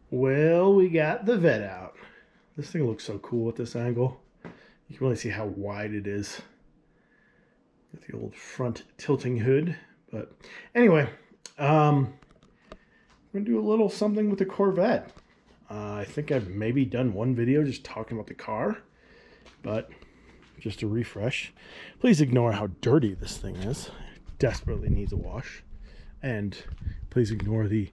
Well, we got the vet out. This thing looks so cool at this angle. You can really see how wide it is. Got the old front tilting hood. But anyway, I'm going to do a little something with the Corvette. I think I've maybe done one video just talking about the car. But just a refresh. Please ignore how dirty this thing is. It desperately needs a wash. And please ignore the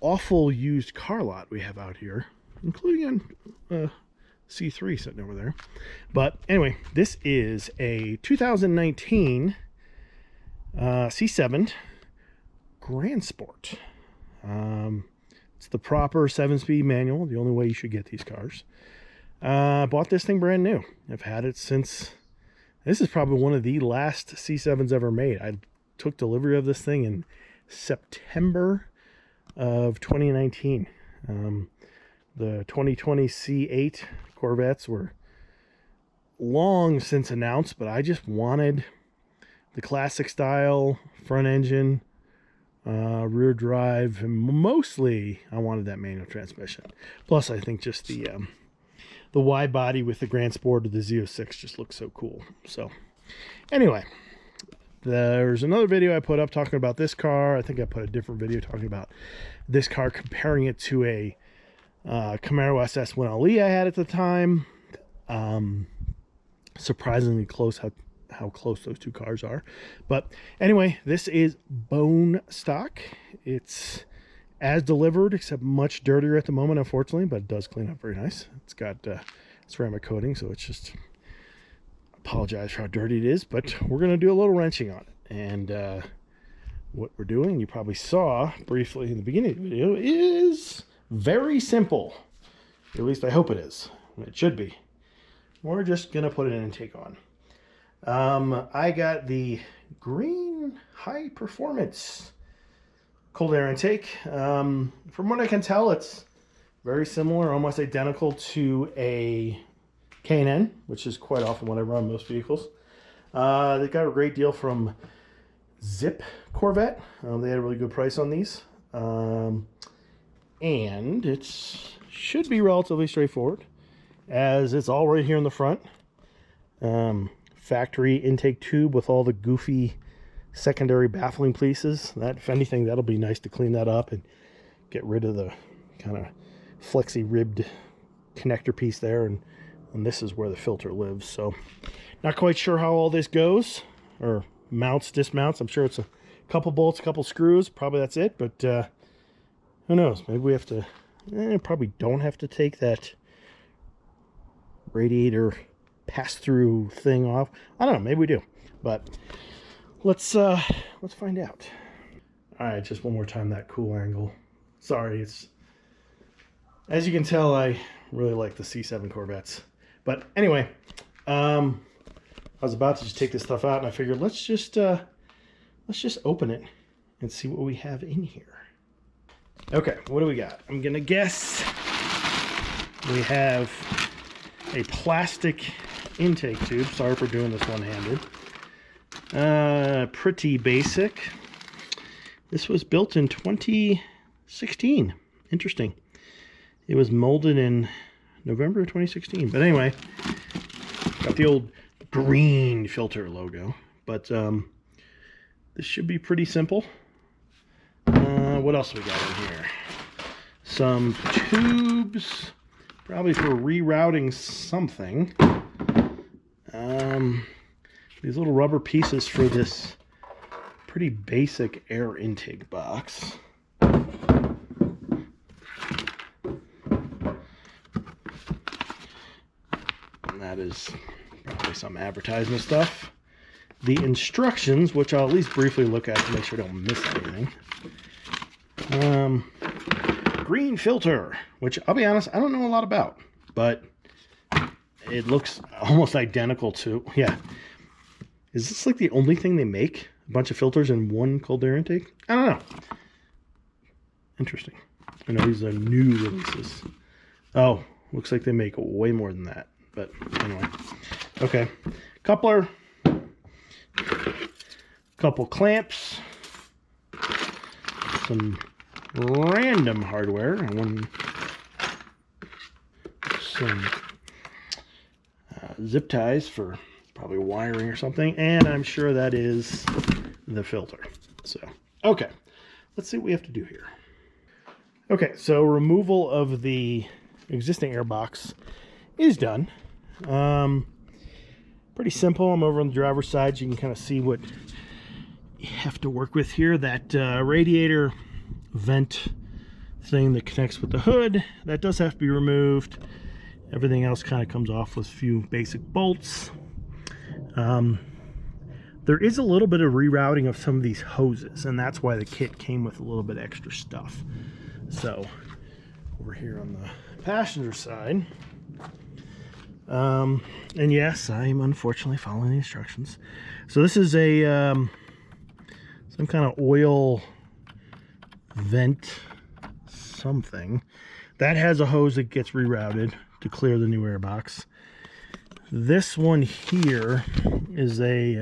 awful used car lot we have out here, including on C3 sitting over there. But anyway, this is a 2019 C7 Grand Sport. It's the proper 7-speed manual, the only way you should get these cars. Bought this thing brand new. I've had it since, this is probably one of the last C7s ever made. I took delivery of this thing in September of 2019. The 2020 C8 Corvettes were long since announced, but I just wanted the classic style front engine, rear drive, and mostly I wanted that manual transmission. Plus, I think just the wide body with the Grand Sport or the Z06 just looks so cool. So anyway, there's another video I put up talking about this car. I think I put a different video talking about this car, comparing it to a Camaro SS 1LE I had at the time. Surprisingly close how close those two cars are. But anyway, this is bone stock. It's as delivered, except much dirtier at the moment, unfortunately, but it does clean up very nice. It's got ceramic coating, so it's just, apologize for how dirty it is, but we're going to do a little wrenching on it. And what we're doing, you probably saw briefly in the beginning of the video, is very simple. At least I hope it is. It should be. We're just going to put an intake on. I got the green high performance cold air intake. From what I can tell, it's very similar, almost identical to a K&N, which is quite often what I run most vehicles. They got a great deal from Zip Corvette. They had a really good price on these. And it should be relatively straightforward, as it's all right here in the front. Factory intake tube with all the goofy secondary baffling pieces. That, if anything, that'll be nice to clean that up and get rid of the kind of flexy ribbed connector piece there. And this is where the filter lives. So not quite sure how all this goes, or mounts, dismounts. I'm sure it's a couple bolts, a couple screws. Probably that's it, but who knows? Maybe we have to, probably don't have to take that radiator pass-through thing off. I don't know, maybe we do. But let's find out. All right, just one more time, that cool angle. Sorry, it's, as you can tell, I really like the C7 Corvettes. But anyway, I was about to just take this stuff out, and I figured let's just open it and see what we have in here. Okay, what do we got? I'm gonna guess we have a plastic intake tube. Sorry for doing this one-handed. Pretty basic. This was built in 2016. Interesting. It was molded in November of 2016. But anyway, got the old green filter logo. But this should be pretty simple. What else we got in here? Some tubes, probably for rerouting something. These little rubber pieces for this pretty basic air intake box. And that is probably some advertisement stuff. The instructions, which I'll at least briefly look at to make sure I don't miss anything. Green filter, which I'll be honest, I don't know a lot about, but it looks almost identical to, yeah. Is this like the only thing they make? A bunch of filters in one cold air intake? I don't know. Interesting. I know these are new releases. Oh, looks like they make way more than that. But anyway. Okay. Coupler. Couple clamps. Some random hardware. One some zip ties for probably wiring or something, and I'm sure that is the filter. So, okay, let's see what we have to do here. Okay, so removal of the existing air box is done. Pretty simple. I'm over on the driver's side, so you can kind of see what you have to work with here. That radiator vent thing that connects with the hood, that does have to be removed. Everything else kind of comes off with a few basic bolts. There is a little bit of rerouting of some of these hoses, and that's why the kit came with a little bit extra stuff. So over here on the passenger side, and yes, I'm unfortunately following the instructions. So this is a some kind of oil vent something that has a hose that gets rerouted to clear the new air box. This one here is a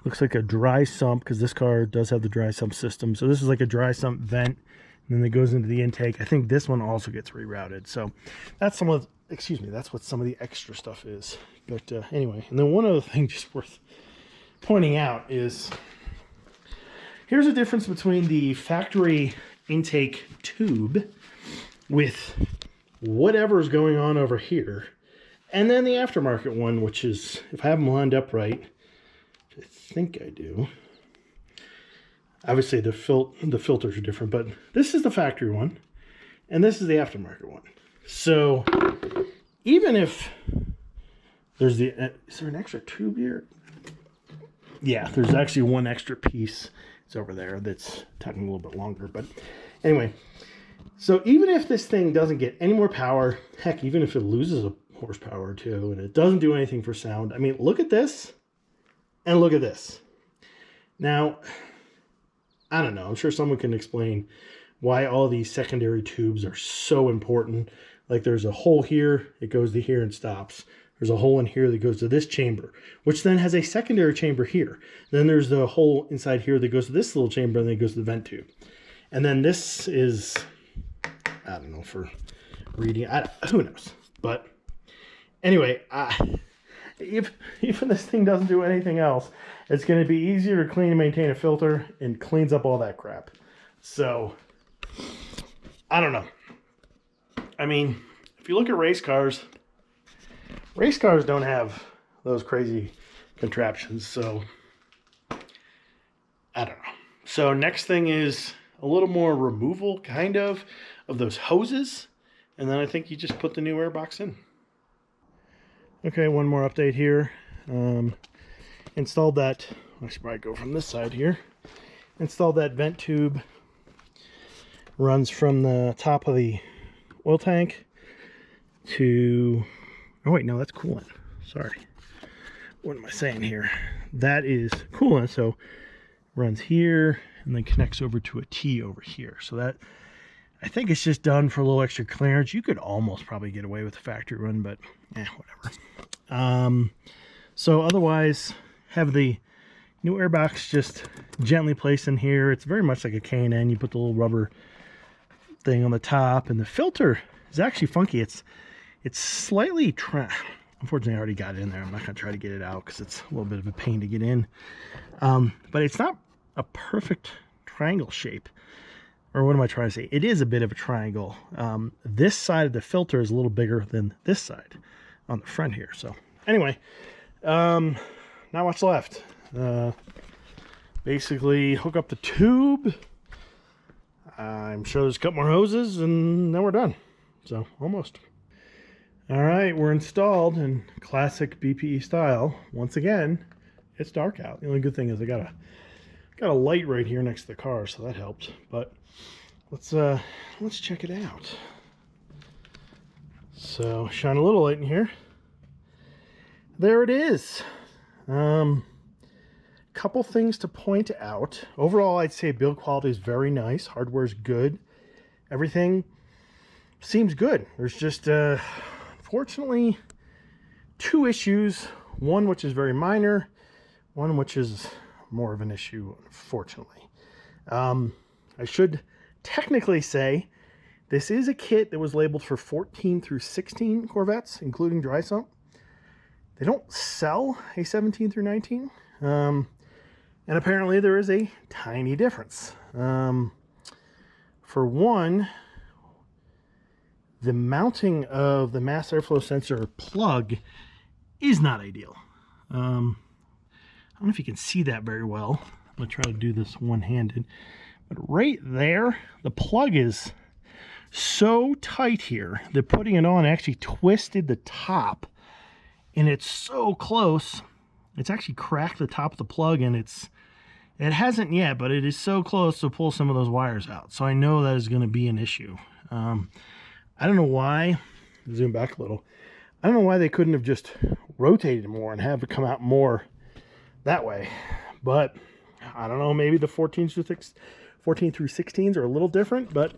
looks like a dry sump, because this car does have the dry sump system. So this is like a dry sump vent, and then it goes into the intake. I think this one also gets rerouted. So that's some of, excuse me, that's what some of the extra stuff is. But anyway, and then one other thing just worth pointing out is, here's a difference between the factory intake tube with whatever's going on over here, and then the aftermarket one, which is, if I have them lined up right, I think I do. Obviously the filters are different, but this is the factory one, and this is the aftermarket one. So even if there's the, is there an extra tube here? Yeah, there's actually one extra piece. It's over there that's taking a little bit longer, but anyway. So even if this thing doesn't get any more power, heck, even if it loses a horsepower or two, and it doesn't do anything for sound, I mean, look at this and look at this. Now, I don't know, I'm sure someone can explain why all these secondary tubes are so important. Like there's a hole here, it goes to here and stops. There's a hole in here that goes to this chamber, which then has a secondary chamber here. Then there's the hole inside here that goes to this little chamber, and then it goes to the vent tube. And then this is, I don't know, for reading, who knows. But anyway, if even this thing doesn't do anything else, it's going to be easier to clean and maintain a filter, and cleans up all that crap. So, I don't know. I mean, if you look at race cars don't have those crazy contraptions. So, I don't know. So next thing is a little more removal, kind of those hoses. And then I think you just put the new air box in. Okay, one more update here. Installed that, I should probably go from this side here. Installed that vent tube. Runs from the top of the oil tank to, oh wait, no, that's coolant. Sorry. What am I saying here? That is coolant, so runs here and then connects over to a T over here. So that, I think it's just done for a little extra clearance. You could almost probably get away with the factory one, but whatever. So otherwise, have the new airbox just gently placed in here. It's very much like a K&N. You put the little rubber thing on the top, and the filter is actually funky. It's slightly unfortunately I already got it in there. I'm not gonna try to get it out because it's a little bit of a pain to get in. But it's not a perfect triangle shape, or what am I trying to say? It is a bit of a triangle. This side of the filter is a little bigger than this side on the front here. So anyway, not much left. Basically hook up the tube. I'm sure there's a couple more hoses, and then we're done. So almost. All right, we're installed in classic BPE style. Once again, it's dark out. The only good thing is I got a light right here next to the car, so that helped. But let's check it out. So shine a little light in here. There it is. Couple things to point out. Overall, I'd say build quality is very nice. Hardware's good. Everything seems good. There's just unfortunately two issues. One which is very minor, one which is more of an issue, unfortunately. I should technically say This is a kit that was labeled for 14 through 16 Corvettes, including dry sump. They don't sell a 17 through 19. And apparently there is a tiny difference. For one, the mounting of the mass airflow sensor plug is not ideal. I don't know if you can see that very well. I'm going to try to do this one-handed. But right there, the plug is so tight here that putting it on actually twisted the top. And it's so close, it's actually cracked the top of the plug, and it hasn't yet, but it is so close to pull some of those wires out. So I know that is going to be an issue. I don't know why, zoom back a little, I don't know why they couldn't have just rotated more and have it come out more that way. But I don't know, maybe the 14 through 16s are a little different, but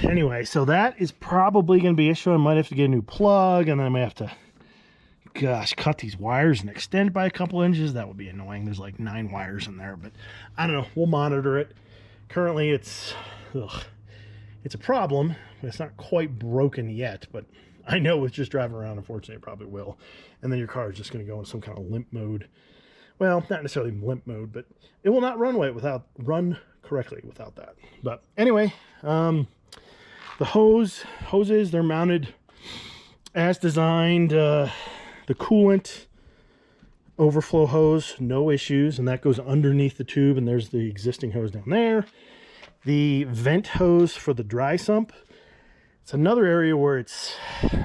anyway, so that is probably going to be an issue. I might have to get a new plug, and then I might have to, gosh, cut these wires and extend by a couple inches. That would be annoying. There's like 9 wires in there, but I don't know. We'll monitor it. Currently, it's a problem. It's not quite broken yet, but I know with just driving around, unfortunately, it probably will. And then your car is just going to go in some kind of limp mode. Well, not necessarily limp mode, but it will not run correctly without that. But anyway, the hoses, they're mounted as designed. The coolant overflow hose, no issues, and that goes underneath the tube, and there's the existing hose down there. The vent hose for the dry sump, it's another area where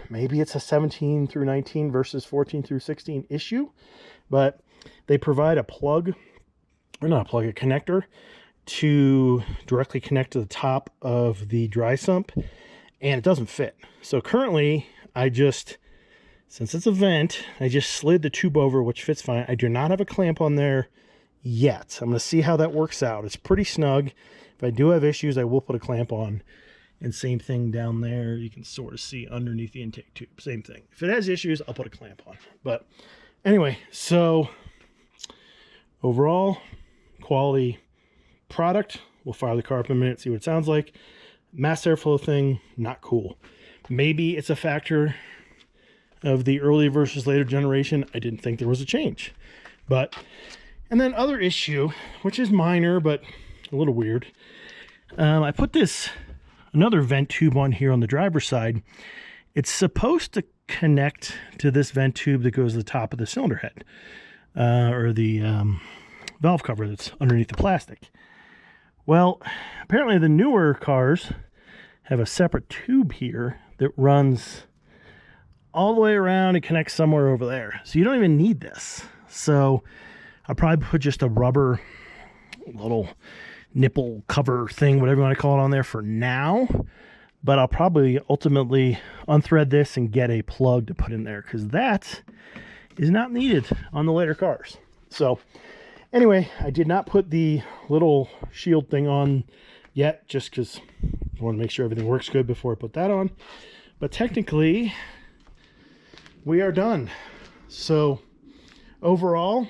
maybe it's a 17 through 19 versus 14 through 16 issue, but they provide a plug, or not a plug, a connector to directly connect to the top of the dry sump, and it doesn't fit. So currently, since it's a vent, I just slid the tube over, which fits fine. I do not have a clamp on there yet. I'm going to see how that works out. It's pretty snug. If I do have issues, I will put a clamp on. And same thing down there. You can sort of see underneath the intake tube. Same thing. If it has issues, I'll put a clamp on. But anyway, so overall, quality product. We'll fire the car up in a minute, see what it sounds like. Mass airflow thing, not cool. Maybe it's a factor of the early versus later generation. I didn't think there was a change. And then other issue, which is minor, but a little weird. I put another vent tube on here on the driver's side. It's supposed to connect to this vent tube that goes to the top of the cylinder head, or the valve cover that's underneath the plastic. Well, apparently the newer cars have a separate tube here that runs all the way around and connects somewhere over there. So you don't even need this. So I'll probably put just a rubber little nipple cover thing, whatever you want to call it, on there for now. But I'll probably ultimately unthread this and get a plug to put in there, because that is not needed on the later cars. So anyway, I did not put the little shield thing on yet, just because I want to make sure everything works good before I put that on. But technically, we are done. So overall,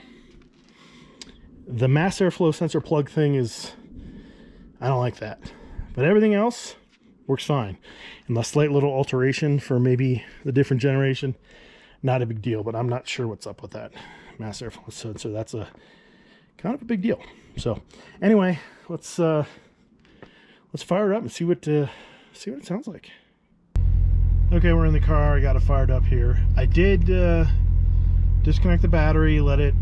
the mass airflow sensor plug thing I don't like that. But everything else works fine. And the slight little alteration for maybe the different generation, not a big deal. But I'm not sure what's up with that mass airflow sensor. That's a kind of a big deal. So anyway, let's fire it up and see what it sounds like. Okay, we're in the car. I got it fired up here. I did disconnect the battery, let it,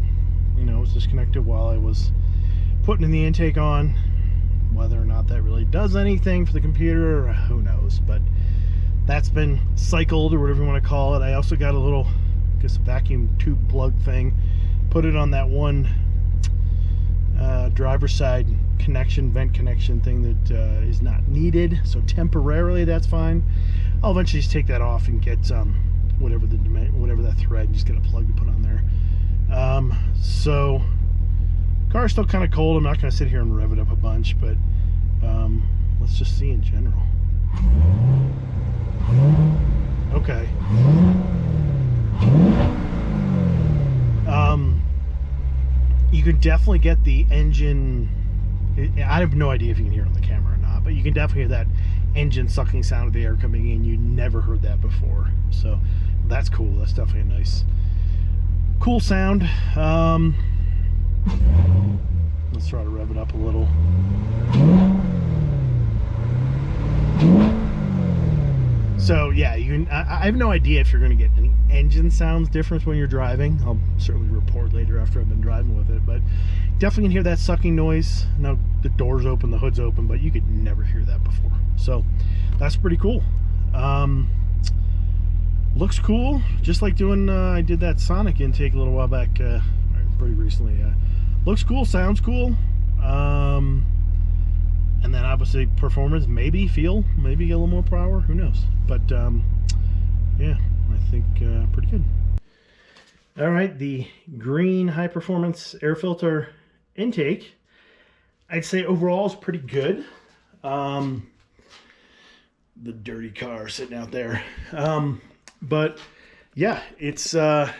it was disconnected while I was putting in the intake on. Whether or not that really does anything for the computer, who knows, but that's been cycled, or whatever you want to call it. I also got a little, I guess, vacuum tube plug thing, put it on that one driver's side vent connection thing that is not needed. So temporarily, that's fine. I'll eventually just take that off and get whatever that thread, and just get a plug to put on there. So car's still kind of cold. I'm not going to sit here and rev it up a bunch, but let's just see in general. Okay. You can definitely get the engine. I have no idea if you can hear it on the camera or not, but you can definitely hear that engine sucking sound of the air coming in. You never heard that before. So that's cool. That's definitely a nice, cool sound. Let's try to rev it up a little. So yeah, I have no idea if you're going to get any engine sounds difference when you're driving. I'll certainly report later after I've been driving with it, but definitely can hear that sucking noise. Now the door's open, the hood's open, but you could never hear that before. So that's pretty cool. Looks cool, just like doing I did that Sonic intake a little while back, pretty recently. Looks cool, sounds cool. And then obviously performance, maybe feel, maybe get a little more power, who knows. But yeah, I think pretty good. All right, the green high performance air filter intake, I'd say overall is pretty good. The dirty car sitting out there. But yeah, it's I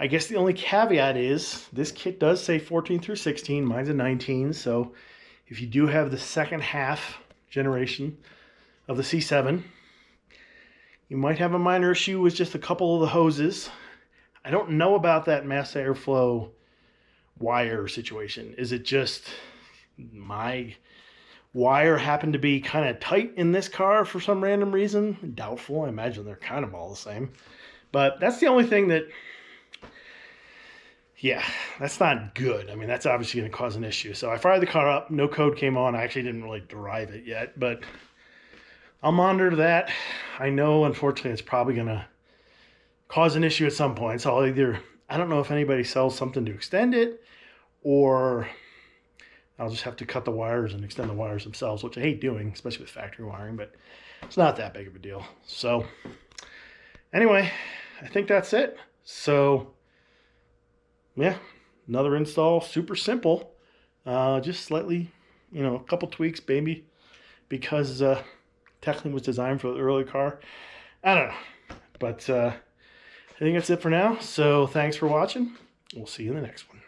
guess the only caveat is this kit does say 14 through 16. Mine's a 19, so if you do have the second half generation of the C7, you might have a minor issue with just a couple of the hoses. I don't know about that mass airflow wire situation. Is it just my wire happened to be kind of tight in this car for some random reason? Doubtful. I imagine they're kind of all the same. But that's the only thing that, yeah, that's not good. I mean, that's obviously going to cause an issue. So I fired the car up. No code came on. I actually didn't really drive it yet, but I'll monitor that. I know, unfortunately, it's probably going to cause an issue at some point. So I'll either, I don't know if anybody sells something to extend it, or I'll just have to cut the wires and extend the wires themselves, which I hate doing, especially with factory wiring, but it's not that big of a deal. So anyway, I think that's it. So yeah, another install, super simple, just slightly, you know, a couple tweaks, maybe, because technically was designed for the early car. I don't know, but I think that's it for now. So thanks for watching. We'll see you in the next one.